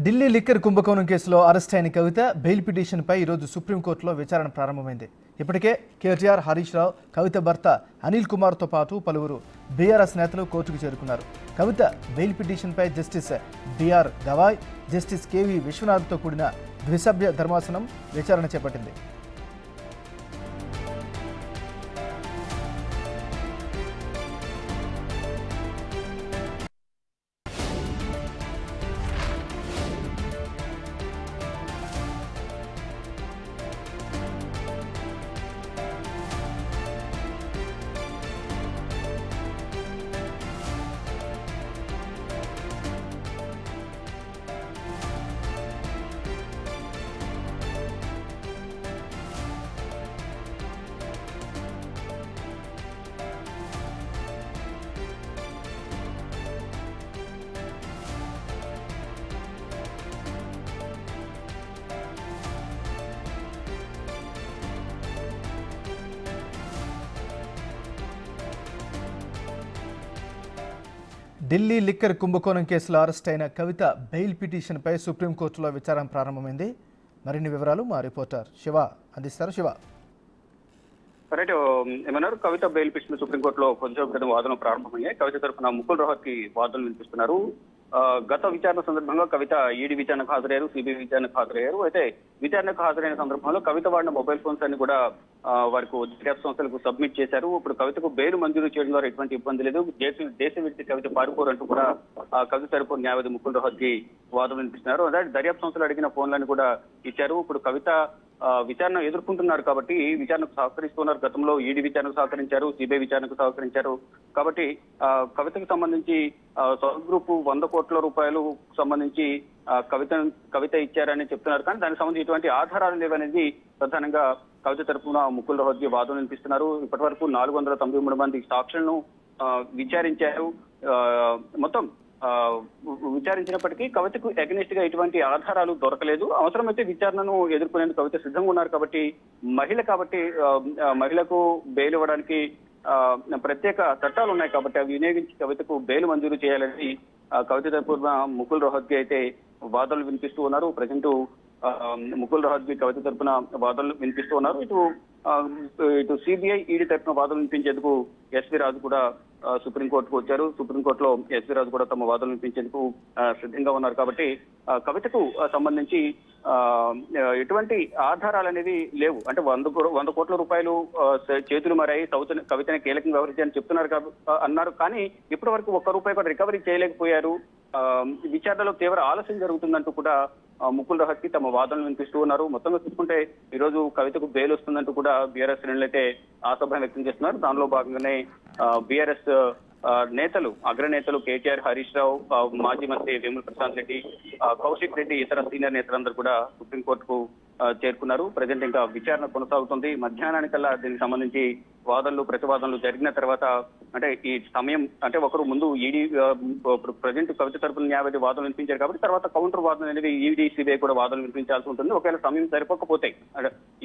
Delhi liquor కుంభకోణం కేసులో arrest అయిన కవిత బెయిల్ పిటిషన్పై ఈరోజు సుప్రీంకోర్టులో విచారణ ప్రారంభమైంది. ఇప్పటికే కేటీఆర్, హరీష్ రావు, కవిత భర్త అనిల్ కుమార్తో పాటు పలువురు బీఆర్ఎస్ నేతలు కోర్టుకు చేరుకున్నారు. కవిత బెయిల్ పిటిషన్పై justice BR Gavai, justice KV విశ్వనాథ్తో కూడిన ద్విసభ్య ధర్మాసనం విచారణ చేపట్టింది. ఢిల్లీ లిక్కర్ కుంభకోణం కేసులో అరెస్ట్ అయిన కవిత బెయిల్ పిటిషన్పై సుప్రీంకోర్టులో విచారణ ప్రారంభమైంది. మరిన్ని వివరాలు మా రిపోర్టర్ శివ అందిస్తారు. శివ, రైట్, ఏమన్నారు? కవిత బెయిల్ పిటిషన్ సుప్రీంకోర్టులో కొంచెం క్రితం వాదనలు ప్రారంభమయ్యాయి. కవిత తరఫున ముకుల్ రోహత్కి వాదనలు వినిపిస్తున్నారు. గత విచారణ సందర్భంగా కవిత ఈడీ విచారణకు హాజరయ్యారు, సిబిఐ విచారణకు హాజరయ్యారు. అయితే విచారణకు హాజరైన సందర్భంలో కవిత వాడిన మొబైల్ ఫోన్స్ అన్ని కూడా వారికి దర్యాప్తు సంస్థలకు సబ్మిట్ చేశారు. ఇప్పుడు కవితకు బెయిల్ మంజూరు చేయడం ద్వారా ఎటువంటి ఇబ్బంది లేదు, దేశ విడిచి కవిత పారిపోరంటూ కూడా కవిత తరపు న్యాయవాది ముకుల్ రోహత్కి వాదనలు వినిపిస్తున్నారు. అదే దర్యాప్తు సంస్థలు అడిగిన ఫోన్లను కూడా ఇచ్చారు. ఇప్పుడు కవిత విచారణ ఎదుర్కొంటున్నారు కాబట్టి విచారణకు సహకరిస్తున్నారు. గతంలో ఈడీ విచారణకు సహకరించారు, సిబిఐ విచారణకు సహకరించారు. కాబట్టి కవితకు సంబంధించి సౌత్ గ్రూప్ 100 కోట్ల రూపాయలు సంబంధించి కవిత ఇచ్చారని చెప్తున్నారు. కానీ దానికి సంబంధించి ఎటువంటి ఆధారాలు లేవనేది ప్రధానంగా కవిత తరఫున ముకుల్ రోహత్కి వాదనలు వినిపిస్తున్నారు. ఇప్పటి వరకు 493 మంది సాక్షులను విచారించారు. మొత్తం విచారించినప్పటికీ కవితకు అగెనిస్ట్ గా ఎటువంటి ఆధారాలు దొరకలేదు. అవసరమైతే విచారణను ఎదుర్కొనేందుకు కవిత సిద్ధంగా ఉన్నారు. కాబట్టి మహిళకు బెయిల్ ఇవ్వడానికి ప్రత్యేక చట్టాలు ఉన్నాయి కాబట్టి అవి వినియోగించి కవితకు బెయిల్ మంజూరు చేయాలని కవిత తరపున ముకుల్ రోహత్కి అయితే వాదనలు వినిపిస్తూ ఉన్నారు. ప్రజెంట్ ముకుల్ రోహత్కి కవిత తరపున వాదనలు వినిపిస్తూ ఉన్నారు. ఇటు సిబిఐ, ఈడీ తరపున వాదనలు వినిపించేందుకు ఎస్వి రాజు కూడా సుప్రీంకోర్టుకు వచ్చారు. సుప్రీంకోర్టులో ఎస్వి రాజు కూడా తమ వాదనలు వినిపించేందుకు సిద్ధంగా ఉన్నారు. కాబట్టి కవితకు సంబంధించి ఎటువంటి ఆధారాలు అనేవి లేవు. అంటే 100 కోట్ల రూపాయలు చేతులు మారాయి, కవితని కీలకంగా వ్యవహరించారని చెప్తున్నారు అన్నారు. కానీ ఇప్పటి వరకు 1 రూపాయి కూడా రికవరీ చేయలేకపోయారు. విచారణలో తీవ్ర ఆలస్యం జరుగుతుందంటూ కూడా ముకుల్ రోహత్కి తమ వాదనలు వినిపిస్తూ ఉన్నారు. మొత్తంగా చూసుకుంటే ఈ రోజు కవితకు బెయిల్ వస్తుందంటూ కూడా బీఆర్ఎస్ శ్రేణులు అయితే ఆశాభావం వ్యక్తం చేస్తున్నారు. దానిలో భాగంగానే బీఆర్ఎస్ నేతలు, అగ్రనేతలు కేటీఆర్, హరీష్ రావు, మాజీ మంత్రి వేముల ప్రశాంత్ రెడ్డి, కౌశిక్ రెడ్డి, ఇతర సీనియర్ నేతలందరూ కూడా సుప్రీంకోర్టుకు చేరుకున్నారు. ప్రజెంట్ ఇంకా విచారణ కొనసాగుతుంది. మధ్యాహ్నానికల్లా దీనికి సంబంధించి వాదనలు, ప్రతివాదనలు జరిగిన తర్వాత, అంటే ఈ సమయం అంటే ఒకరు ముందు ఈడీ ప్రజెంట్ కవిత తరపున న్యాయవాది వాదనలు వినిపించారు కాబట్టి తర్వాత కౌంటర్ వాదనలు అనేవి ఈడీ, సిబిఐ కూడా వాదనలు వినిపించాల్సి ఉంటుంది. ఒకవేళ సమయం సరిపోకపోతే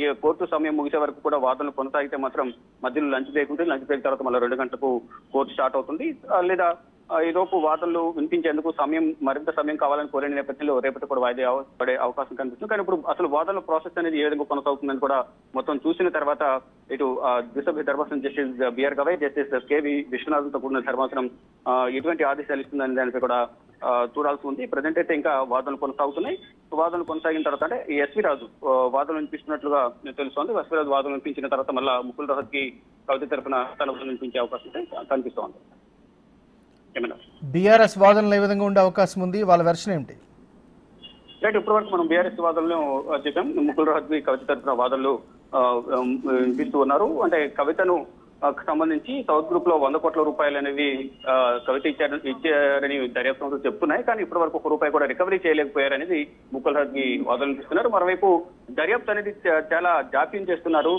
ఈ కోర్టు సమయం ముగిసే వరకు కూడా వాదనలు కొనసాగితే మాత్రం మధ్యలో లంచ్ బ్రేక్ ఉంటుంది. లంచ్ బ్రేక్ తర్వాత మళ్ళీ 2 గంటలకు కోర్టు స్టార్ట్ అవుతుంది. లేదా ఈలోపు వాదనలు వినిపించేందుకు మరింత సమయం కావాలని కోరిన నేపథ్యంలో రేపటి కూడా వాయిదా పడే అవకాశం కనిపిస్తుంది. కానీ ఇప్పుడు అసలు వాదనల ప్రాసెస్ అనేది ఏ విధంగా కొనసాగుతుందని కూడా మొత్తం చూసిన తర్వాత ఇటు ద్విసభ్య ధర్మాసనం justice BR Gavai, justice KV విశ్వనాథ్తో కూడిన ధర్మాసనం ఎటువంటి ఆదేశాలు ఇస్తుందని దానిపై కూడా చూడాల్సి ఉంది. ప్రజెంట్ అయితే ఇంకా వాదనలు కొనసాగుతున్నాయి. వాదనలు కొనసాగిన తర్వాత అంటే ఈ ఎస్వి రాజు వాదనలు వినిపిస్తున్నట్లుగా తెలుస్తోంది. ఎస్వి రాజు వాదనలు వినిపించిన తర్వాత మళ్ళా ముకుల్ రోహత్కి కవిత తరఫున తన వినిపించే అవకాశం కనిపిస్తోంది. బీఆర్ఎస్ వాదనలు ఏ విధంగా ఉండే అవకాశం ఉంది? వాళ్ళ వెర్షన్ ఏమిటి? రైట్, ఇప్పటి వరకు మనం బీఆర్ఎస్ వాదనలు చెప్పాం. ముకుల్ రోహత్కి కవిత తరఫున వాదనలు వినిపిస్తూ ఉన్నారు. అంటే కవితను సంబంధించి సౌత్ గ్రూప్ లో 100 కోట్ల రూపాయలు అనేవి కవిత ఇచ్చారని దర్యాప్తు సంస్థలు చెప్తున్నాయి. కానీ ఇప్పటి వరకు 1 రూపాయి కూడా రికవరీ చేయలేకపోయారనేది ముకుల్ రోహత్కి వాదనలు వినిపిస్తున్నారు. మరోవైపు దర్యాప్తు అనేది చాలా జాప్యం చేస్తున్నారు.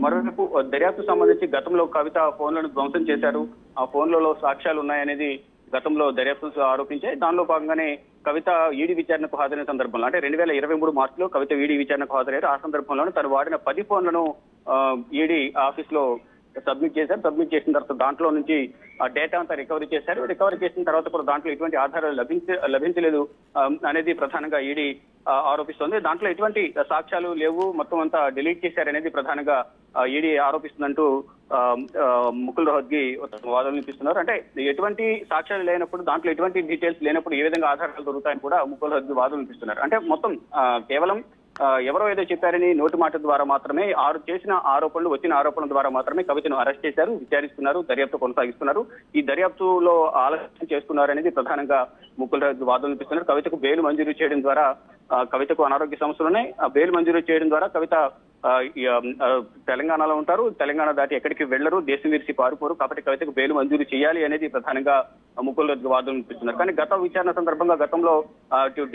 మరోవైపు దర్యాప్తు సంబంధించి గతంలో కవిత ఫోన్లను ధ్వంసం చేశారు, ఆ ఫోన్లలో సాక్ష్యాలు ఉన్నాయనేది గతంలో దర్యాప్తు ఆరోపించాయి. దానిలో భాగంగానే కవిత ఈడీ విచారణకు హాజరైన సందర్భంలో అంటే 2023 మార్చిలో కవిత ఈడీ విచారణకు హాజరయ్యారు. ఆ సందర్భంలోనే తను వాడిన 10 ఫోన్లను ఈడీ ఆఫీస్ లో సబ్మిట్ చేశారు. సబ్మిట్ చేసిన తర్వాత దాంట్లో నుంచి ఆ డేటా అంతా రికవరీ చేశారు. రికవరీ చేసిన తర్వాత కూడా దాంట్లో ఎటువంటి ఆధారాలు లభించలేదు అనేది ప్రధానంగా ఈడీ ఆరోపిస్తోంది. దాంట్లో ఎటువంటి సాక్ష్యాలు లేవు, మొత్తం అంతా డిలీట్ చేశారనేది ప్రధానంగా ఈడీ ఆరోపిస్తుందంటూ ముకుల్ రోహత్గి వాదనలు వినిపిస్తున్నారు. అంటే ఎటువంటి సాక్ష్యాలు లేనప్పుడు, దాంట్లో ఎటువంటి డీటెయిల్స్ లేనప్పుడు ఏ విధంగా ఆధారాలు దొరుకుతాయని కూడా ముకుల్ రోహత్గి వాదనలు వినిపిస్తున్నారు. అంటే మొత్తం కేవలం ఎవరో ఏదో చెప్పారని నోటి మాట ద్వారా మాత్రమే వచ్చిన ఆరోపణల ద్వారా మాత్రమే కవితను అరెస్ట్ చేశారు, విచారిస్తున్నారు, దర్యాప్తు కొనసాగిస్తున్నారు. ఈ దర్యాప్తులో ఆలస్యం చేస్తున్నారు అనేది ప్రధానంగా ముకుల్ రోహత్గి వాదనలు వినిపిస్తున్నారు. కవితకు బెయిల్ మంజూరు చేయడం ద్వారా, కవితకు అనారోగ్య సమస్యలు ఉన్నాయి, ఆ బెయిల్ మంజూరు చేయడం ద్వారా కవిత తెలంగాణలో ఉంటారు, తెలంగాణ దాటి ఎక్కడికి వెళ్లరు, దేశం విడిచి పారిపోరు, కాబట్టి కవితకు బెయిల్ మంజూరు చేయాలి అనేది ప్రధానంగా ముకుల్ రోహత్గి వాదనలు వినిపిస్తున్నారు. కానీ గత విచారణ సందర్భంగా గతంలో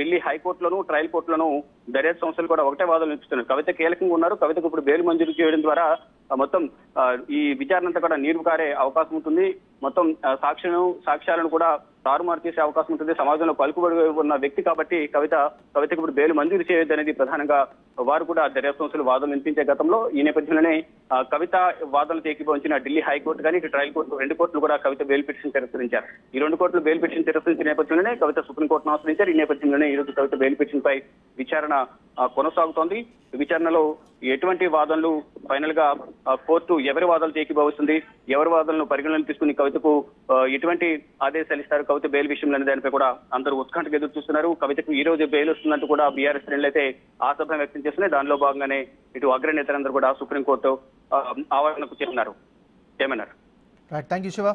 ఢిల్లీ హైకోర్టులోను, ట్రయల్ కోర్టులోను దర్యాప్తు సంస్థలు కూడా ఒకటే వాదనలు వినిపిస్తున్నారు. కవిత కీలకంగా ఉన్నారు, కవితకు ఇప్పుడు బెయిల్ మంజూరు చేయడం ద్వారా మొత్తం ఈ విచారణ అంతా కూడా నీరు కారే అవకాశం ఉంటుంది, మొత్తం సాక్ష్యాలను కూడా తారుమారు చేసే అవకాశం ఉంటుంది, సమాజంలో పలుకుబడి ఉన్న వ్యక్తి కాబట్టి కవితకు ఇప్పుడు బెయిల్ మంజూరు చేయొద్దు అనేది ప్రధానంగా వారు కూడా దర్యాప్తు సంస్థలు వాదనలు వినిపించే గతంలో. ఈ నేపథ్యంలోనే కవిత వాదనలు ఏకీభవించిన ఢిల్లీ హైకోర్టు కానీ ఇటు ట్రయల్ కోర్టు, రెండు కోర్టులు కూడా కవిత బెయిల్ పిటిషన్ తిరస్కరించారు. ఈ రెండు కోర్టులు బెయిల్ పిటిషన్ తిరస్కరించిన నేపథ్యంలోనే కవిత సుప్రీంకోర్టును ఆశ్రయించారు. ఈ నేపథ్యంలోనే ఈ రోజు కవిత బెయిల్ పిటిషన్ పై విచారణ కొనసాగుతోంది. విచారణలో ఎటువంటి వాదనలు ఫైనల్ గా కోర్టు ఎవరి వాదనలు ఏకీభవిస్తుంది, ఎవరి వాదనలు పరిగణనలు తీసుకుని కవితకు ఎటువంటి ఆదేశాలు ఇస్తారు కవిత బెయిల్ విషయంలో దానిపై కూడా అందరూ ఉత్కంఠగా ఎదురు చూస్తున్నారు. కవితకు ఈ రోజు బెయిల్ వస్తుందంటూ కూడా బీఆర్ఎస్ శ్రేణులు అయితే ఆశాభావం వ్యక్తం చేస్తున్నాయి. దానిలో భాగంగానే ఇటు అగ్రనేతలందరూ కూడా సుప్రీంకోర్టు ఆవరణకు చేస్తున్నారు. ఏమన్నారు? Thank you Shiva.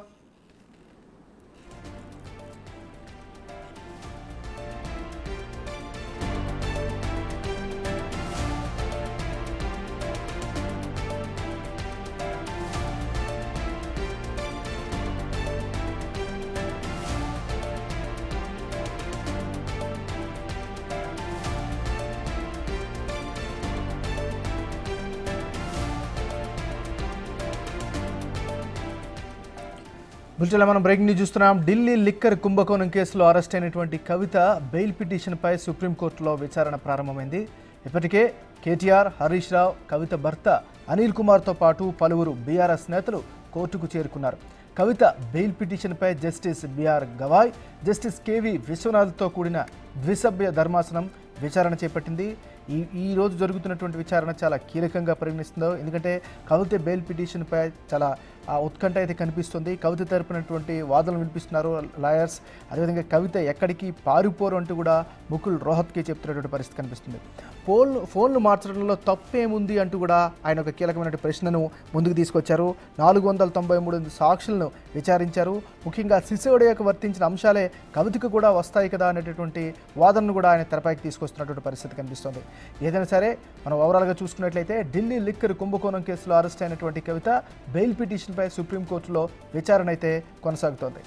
బులెటిన్లో మనం బ్రేకింగ్ న్యూస్ చూస్తున్నాం. ఢిల్లీ లిక్కర్ కుంభకోణం కేసులో అరెస్ట్ అయినటువంటి కవిత బెయిల్ పిటిషన్పై సుప్రీంకోర్టులో విచారణ ప్రారంభమైంది. ఇప్పటికే కేటీఆర్, హరీష్ రావు, కవిత భర్త అనిల్ కుమార్తో పాటు పలువురు బీఆర్ఎస్ నేతలు కోర్టుకు చేరుకున్నారు. కవిత బెయిల్ పిటిషన్పై justice BR Gavai, justice KV విశ్వనాథ్తో కూడిన ద్విసభ్య ధర్మాసనం విచారణ చేపట్టింది. ఈ రోజు జరుగుతున్నటువంటి విచారణ చాలా కీలకంగా పరిగణిస్తుందో, ఎందుకంటే కవిత బెయిల్ పిటిషన్పై చాలా ఉత్కంఠ అయితే కనిపిస్తుంది. కవిత తరపునటువంటి వాదనలు వినిపిస్తున్నారు లాయర్స్. అదేవిధంగా కవిత ఎక్కడికి పారిపోరు అంటూ కూడా ముకుల్ రోహత్గి చెప్తున్నటువంటి పరిస్థితి కనిపిస్తుంది. ఫోన్లు మార్చడంలో తప్పేముంది అంటూ కూడా ఆయన ఒక కీలకమైన ప్రశ్నను ముందుకు తీసుకొచ్చారు. 493 సాక్షులను విచారించారు. ముఖ్యంగా సిసోడియాకు వర్తించిన అంశాలే కవితకు కూడా వస్తాయి కదా అనేటటువంటి వాదనను కూడా ఆయన తెరపైకి తీసుకొస్తున్నటువంటి పరిస్థితి కనిపిస్తుంది. ఏదైనా సరే మనం ఓవరాల్గా చూసుకున్నట్లయితే ఢిల్లీ లిక్కర్ కుంభకోణం కేసులో అరెస్ట్ అయినటువంటి కవిత బెయిల్ పిటిషన్పై సుప్రీంకోర్టులో విచారణ అయితే కొనసాగుతోంది.